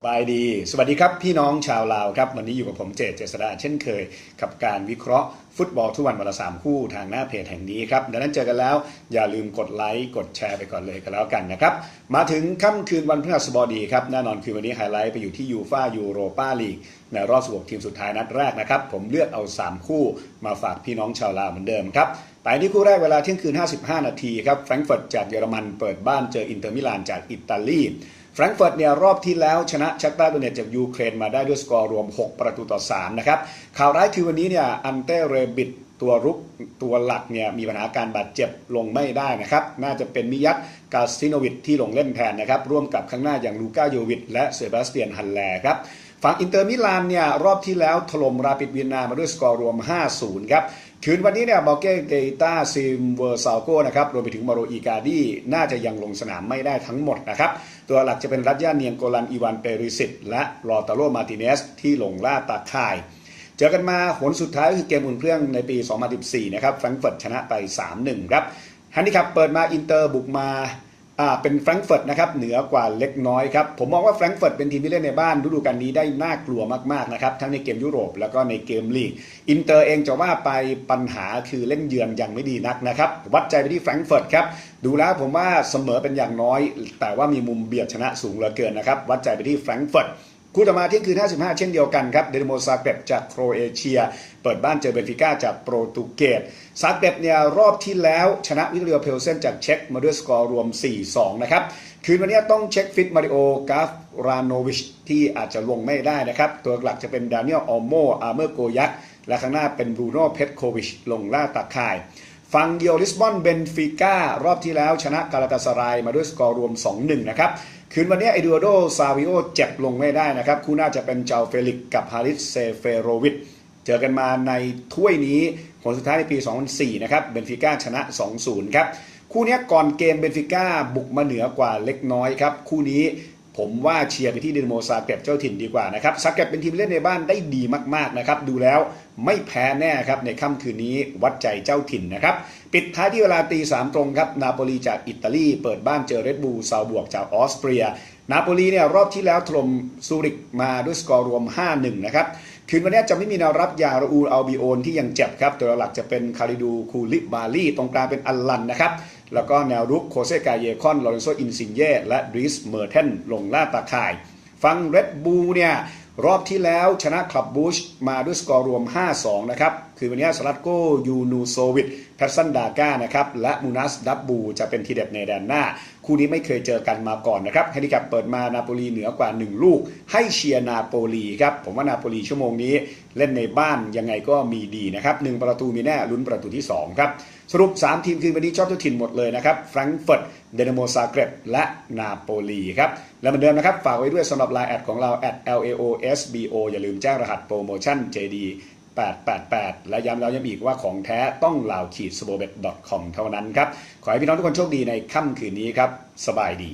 บายดีสวัสดีครับพี่น้องชาวลาวครับวันนี้อยู่กับผมเจษฎาเช่นเคยกับการวิเคราะห์ฟุตบอลทุกวันละ3คู่ทางหน้าเพจแห่งนี้ครับดังนั้นเจอกันแล้วอย่าลืมกดไลค์กดแชร์ไปก่อนเลยกันแล้วกันนะครับมาถึงค่ำคืนวันพฤหัสบดีครับแน่นอนคือวันนี้ไฮไลท์ไปอยู่ที่ยูฟ่ายูโรปาลีกในรอบ16ทีมสุดท้ายนัดแรกนะครับผมเลือกเอา3คู่มาฝากพี่น้องชาวลาวเหมือนเดิมครับไปที่คู่แรกเวลาเที่ยงคืน55นาทีครับแฟรงก์เฟิร์ตจากเยอรมันเปิดบ้านเจออินเตอร์มิลานจากอิตาลีแฟรงก์เฟิร์ตเนี่ยรอบที่แล้วชนะชักตาร์โดเนตจากยูเครนมาได้ด้วยสกอร์รวม6-3นะครับข่าวร้ายคือวันนี้เนี่ยอันเต้เรบิดตัวรุกตัวหลักเนี่ยมีปัญหาการบาดเจ็บลงไม่ได้นะครับน่าจะเป็นมิยัตกาสติโนวิชที่ลงเล่นแทนนะครับร่วมกับข้างหน้าอย่างลูก้าโยวิชและเซบาสเตียนฮันแลครับฝั่งอินเตอร์มิลานเนี่ยรอบที่แล้วถล่มราปิดเวียนนามาด้วยสกอร์รวม 5-0 ครับคืนวันนี้เนี่ยบอเก้เกต้าซิมเวอร์ซาโกนะครับรวมไปถึงมาโรอีกาดีน่าจะยังลงสนามไม่ได้ทั้งหมดนะครับตัวหลักจะเป็นรัตยาเนียงโกลันอีวานเปริสิตและลอตาโรมาติเนสที่ลงล่าตาข่ายเจอกันมาหนสุดท้ายคือเกมอุ่นเครื่องในปี 2014 นะครับแฟรงก์เฟิร์ตชนะไป 3-1 ครับแฮนดิแคปเปิดมาอินเตอร์บุกมาเป็นแฟรงก์เฟิร์ตนะครับเหนือกว่าเล็กน้อยครับผมมองว่าแฟรงก์เฟิร์ตเป็นทีมที่เล่นในบ้านฤดูกาลนี้ได้น่ากลัวมากๆนะครับทั้งในเกมยุโรปแล้วก็ในเกมลีกอินเตอร์เองจะว่าไปปัญหาคือเล่นเยือนยังไม่ดีนักนะครับวัดใจไปที่แฟรงก์เฟิร์ตครับดูแล้วผมว่าเสมอเป็นอย่างน้อยแต่ว่ามีมุมเบียดชนะสูงเหลือเกินนะครับวัดใจไปที่แฟรงก์เฟิร์ตคู่ต่อมาเที่ยงคืน55เช่นเดียวกันครับเดนโมซาเกร็บจากโครเอเชียเปิดบ้านเจอเบนฟิก้าจากโปรตุเกสซาเกร็บเนี่ยรอบที่แล้วชนะวิกตอเรียเพลเซนจากเช็กมาด้วยสกอร์รวม 4-2 นะครับคืนวันนี้ต้องเช็คฟิตมาริโอกาฟราโนวิชที่อาจจะลงไม่ได้นะครับตัวหลักจะเป็นดานิเอลออโมอาร์เมอร์โกยักและข้างหน้าเป็นบรูโน่เพตโควิชลงล่าตาข่ายฝั่งเดียวลิสบอนเบนฟิก้ารอบที่แล้วชนะกาลาตาสารายมาด้วยสกอร์รวม 2-1 นะครับคืนวันนี้เอดูอาร์โดซาวิโอเจ็บลงไม่ได้นะครับคู่น่าจะเป็นเจาเฟลิกกับฮาริสเซเฟโรวิชเจอกันมาในถ้วยนี้ผลสุดท้ายในปี 2004 นะครับเบนฟิก้าชนะ 2-0 ครับคู่นี้ก่อนเกมเบนฟิก้าบุกมาเหนือกว่าเล็กน้อยครับคู่นี้ผมว่าเชียร์ไปที่ดินาโมซาเกร็บเจ้าถิ่นดีกว่านะครับซาเกร็บเป็นทีมเล่นในบ้านได้ดีมากๆนะครับดูแล้วไม่แพ้แน่ครับในค่ำคืนนี้วัดใจเจ้าถิ่นนะครับปิดท้ายที่เวลาตี 3 ตรงครับนาโปลีจากอิตาลีเปิดบ้านเจอเรดบูลซาวบวกจากออสเตรียนาโปลีเนี่ยรอบที่แล้วถล่มซูริกมาด้วยสกอร์รวม 5-1 นะครับคืนวันนี้จะไม่มีแนวรับอย่างราอูลอัลบิโอนที่ยังเจ็บครับตัวหลักจะเป็นคาริดูคูลิบาลีตรงกลางเป็นอัลลันนะครับแล้วก็แนวรุกโคเซกาเยคอนลอเรนโซอินซินเย่และดริสเมอร์เทนลงล่าตาข่ายฟังเรดบูลเนี่ยรอบที่แล้วชนะคลับบูชมาด้วยสกอร์รวม 5-2 นะครับคือวันนี้สลัดโกยูนูโซวิชแพสซันดาก้านะครับและมูนัสดับบูจะเป็นทีเด็ดในแดนหน้าคู่นี้ไม่เคยเจอกันมาก่อนนะครับแฮนดิแคปเปิดมานาโปลีเหนือกว่า1ลูกให้เชียร์นาโปลีครับผมว่านาโปลีชั่วโมงนี้เล่นในบ้านยังไงก็มีดีนะครับ1ประตูมีแน่ลุ้นประตูที่2ครับสรุป3ทีมคืนวันนี้ชอบเจ้าถิ่นหมดเลยนะครับแฟรงก์เฟิร์ตเดนาโมซาเกร็บและนาโปลีครับและเหมือนเดิมนะครับฝากไว้ด้วยสำหรับไลน์แอดของเรา @LAOSBO อย่าลืมแจ้งรหัสโปรโมชั่น JD 888และย้ำแล้วย้ำอีกว่าของแท้ต้องlao-sobobet.com เท่านั้นครับขอให้พี่น้องทุกคนโชคดีในค่ำคืนนี้ครับสบายดี